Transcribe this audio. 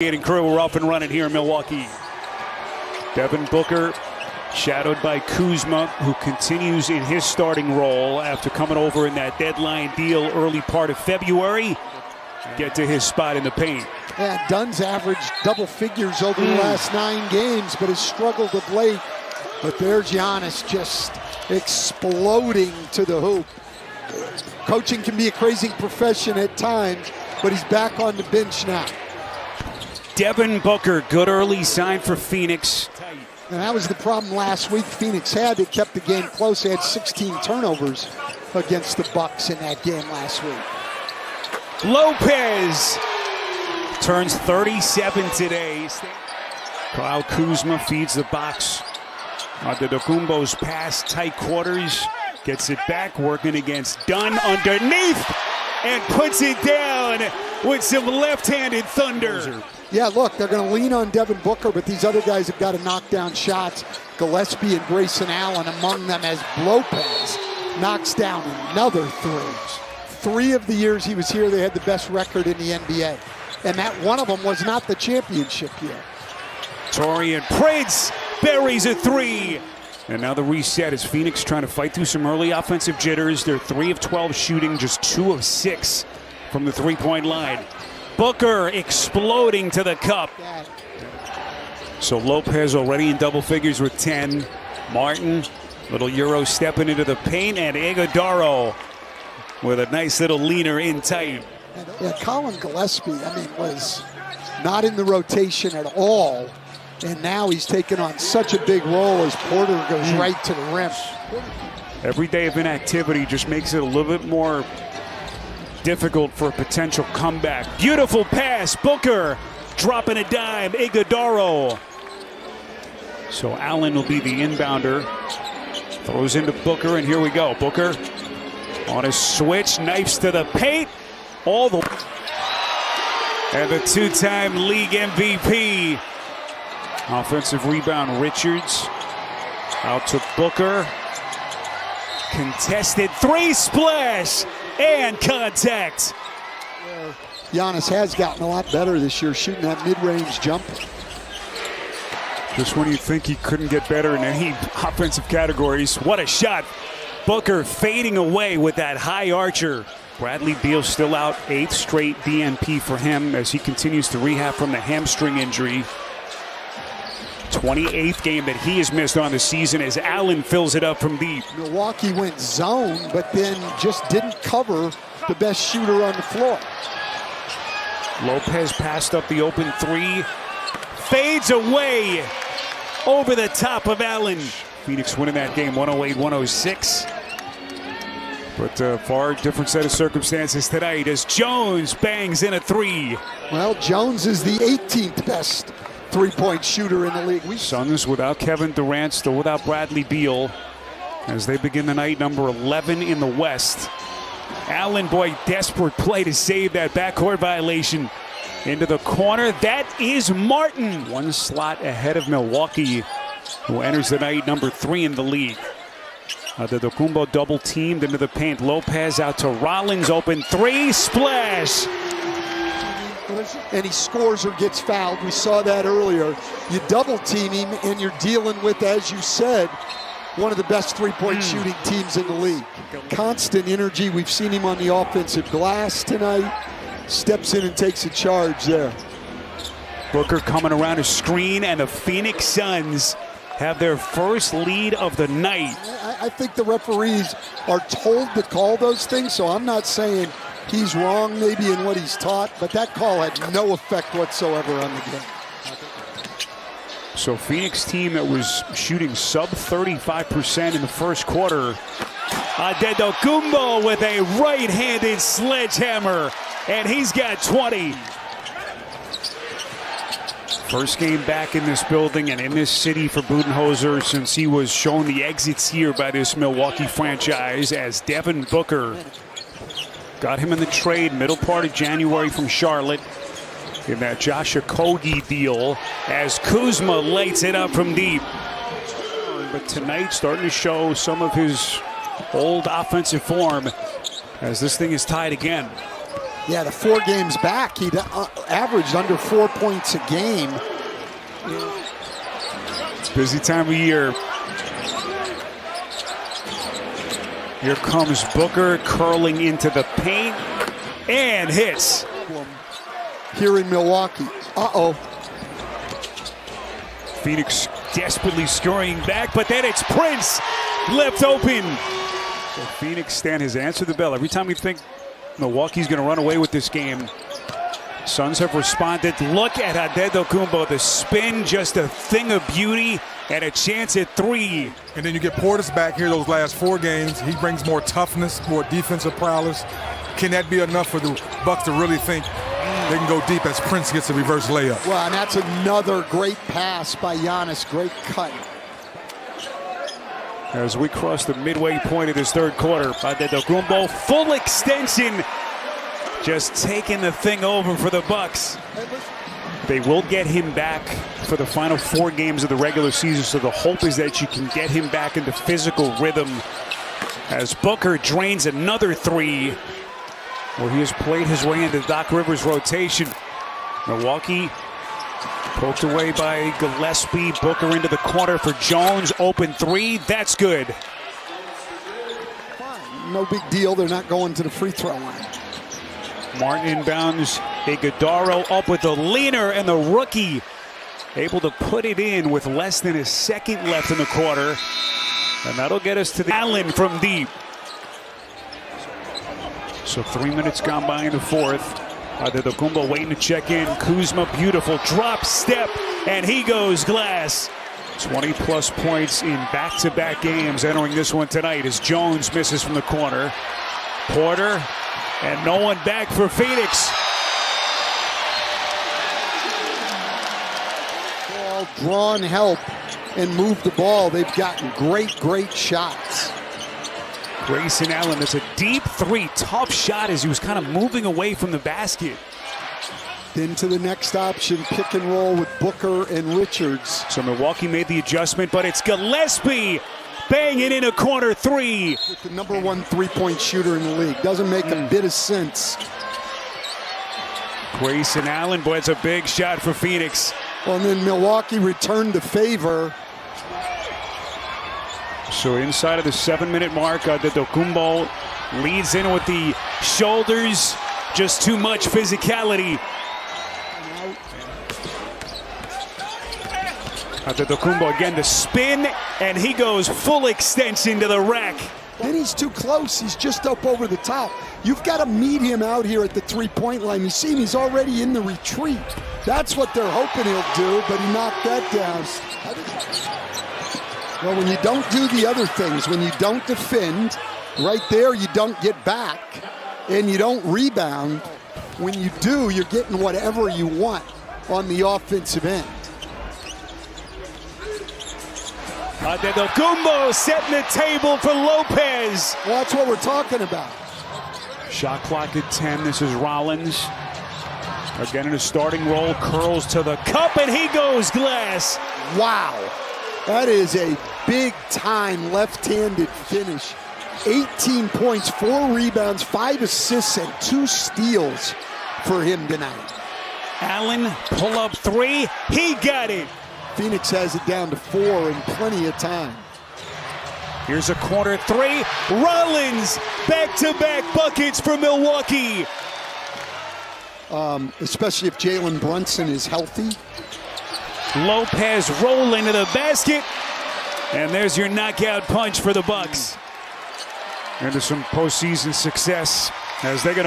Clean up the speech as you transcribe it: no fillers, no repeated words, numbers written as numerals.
Crew, we're up and running here in Milwaukee. Devin Booker, shadowed by Kuzma, who continues in his starting role after coming over in that deadline deal early part of February. Get to his spot in the paint. Yeah, Dunn's averaged double figures over the last 9 games, but has struggled of late. But there's Giannis just exploding to the hoop. Coaching can be a crazy profession at times, but he's back on the bench now. Devin Booker, good early sign for Phoenix. And that was the problem last week Phoenix had. They kept the game close. They had 16 turnovers against the Bucks in that game last week. Lopez turns 37 today. Kyle Kuzma feeds the box. Antetokounmpo's pass, tight quarters. Gets it back, working against Dunn underneath. And puts it down with some left-handed thunder. Yeah, look, they're going to lean on Devin Booker, but these other guys have got to knock down shots. Gillespie and Grayson Allen among them as Lopez knocks down another 3. 3 of the years he was here, they had the best record in the NBA. And that one of them was not the championship year. Taurean Prince buries a 3. And now the reset is Phoenix trying to fight through some early offensive jitters. They're 3 of 12 shooting, just 2 of 6 from the three-point line. Booker exploding to the cup. So Lopez already in double figures with 10. Martin, little Euro stepping into the paint, and Iguodala with a nice little leaner in tight. Yeah, Colin Gillespie, was not in the rotation at all. And now he's taken on such a big role as Porter goes right to the rim. Every day of inactivity just makes it a little bit more difficult for a potential comeback. Beautiful pass, Booker dropping a dime, Iguodala. So Allen will be the inbounder. Throws into Booker, and here we go. Booker on a switch, knifes to the paint. All the and the 2-time league MVP. Offensive rebound, Richards. Out to Booker. Contested 3, splash, and contact. Giannis has gotten a lot better this year shooting that mid-range jumper. Just when you think he couldn't get better in any offensive categories. What a shot. Booker fading away with that high archer. Bradley Beal still out, 8th straight DNP for him as he continues to rehab from the hamstring injury. 28th game that he has missed on the season as Allen fills it up from deep. Milwaukee went zone, but then just didn't cover the best shooter on the floor. Lopez passed up the open 3. Fades away over the top of Allen. Phoenix winning that game 108-106. But far different set of circumstances tonight as Jones bangs in a 3. Well, Jones is the 18th best three-point shooter in the league. Suns without Kevin Durant, still without Bradley Beal as they begin the night number 11 in the West. Allen, boy, desperate play to save that backcourt violation. Into the corner, that is Martin. 1 slot ahead of Milwaukee, who enters the night number 3 in the league. Antetokounmpo double teamed into the paint. Lopez out to Rollins, open 3, splash. And he scores or gets fouled. We saw that earlier. You double team him and you're dealing with, as you said, one of the best three-point shooting teams in the league. Constant energy. We've seen him on the offensive glass tonight. Steps in and takes a charge there. Booker coming around a screen, and the Phoenix Suns have their first lead of the night. I think the referees are told to call those things, so I'm not saying he's wrong maybe in what he's taught, but that call had no effect whatsoever on the game. So Phoenix team that was shooting sub 35% in the first quarter. Antetokounmpo with a right-handed sledgehammer, and he's got 20. First game back in this building and in this city for Budenholzer since he was shown the exits here by this Milwaukee franchise, as Devin Booker got him in the trade middle part of January from Charlotte in that Josh Okogie deal as Kuzma lights it up from deep. But tonight starting to show some of his old offensive form as this thing is tied again. Yeah, the 4 games back, he'd averaged under 4 points a game. Busy time of year. Here comes Booker curling into the paint and hits. Here in Milwaukee. Phoenix desperately scurrying back, but then it's Prince left open. So Phoenix Stan has answered the bell. Every time you think Milwaukee's going to run away with this game, Suns have responded. Look at Antetokounmpo. The spin, just a thing of beauty, and a chance at 3. And then you get Portis back here those last 4 games. He brings more toughness, more defensive prowess. Can that be enough for the Bucks to really think they can go deep as Prince gets a reverse layup? Well, and that's another great pass by Giannis. Great cut. As we cross the midway point of this third quarter, Antetokounmpo, full extension, just taking the thing over for the Bucks. They will get him back for the final 4 games of the regular season, so the hope is that you can get him back into physical rhythm as Booker drains another 3. Well, he has played his way into Doc Rivers' rotation. Milwaukee poked away by Gillespie. Booker into the corner for Jones. Open 3. That's good. Fine. No big deal. They're not going to the free throw line. Martin inbounds. Iguodaro up with the leaner, and the rookie able to put it in with less than a second left in the quarter. And that'll get us to the Allen from deep. So 3 minutes gone by in the fourth. Antetokounmpo waiting to check in. Kuzma, beautiful drop step, and he goes glass. 20-plus points in back-to-back games entering this one tonight as Jones misses from the corner. Porter, and no one back for Phoenix. Ball drawn help and move the ball. They've gotten great shots. Grayson Allen, it's a deep 3. Tough shot as he was kind of moving away from the basket. Then to the next option, pick and roll with Booker and Richards. So Milwaukee made the adjustment, but it's Gillespie banging in a corner 3. With the number 1 3-point shooter in the league. Doesn't make a bit of sense. Grayson Allen, boy, it's a big shot for Phoenix. Well, and then Milwaukee returned the favor. So inside of the 7-minute mark, Antetokounmpo leads in with the shoulders. Just too much physicality. Antetokounmpo again to spin, and he goes full extension to the rack. Then he's too close. He's just up over the top. You've got to meet him out here at the 3-point line. You see him, he's already in the retreat. That's what they're hoping he'll do, but he knocked that down. Well, when you don't do the other things, when you don't defend, right there you don't get back, and you don't rebound. When you do, you're getting whatever you want on the offensive end. Antetokounmpo setting the table for Lopez. Well, that's what we're talking about. Shot clock at 10. This is Rollins. Again in a starting role, curls to the cup, and he goes glass. Wow. That is a big-time left-handed finish. 18 points, 4 rebounds, 5 assists, and 2 steals for him tonight. Allen, pull-up 3. He got it. Phoenix has it down to 4 in plenty of time. Here's a corner 3. Rollins, back-to-back buckets for Milwaukee. Especially if Jalen Brunson is healthy. Lopez rolling to the basket, and there's your knockout punch for the Bucks. Into some postseason success as they're going to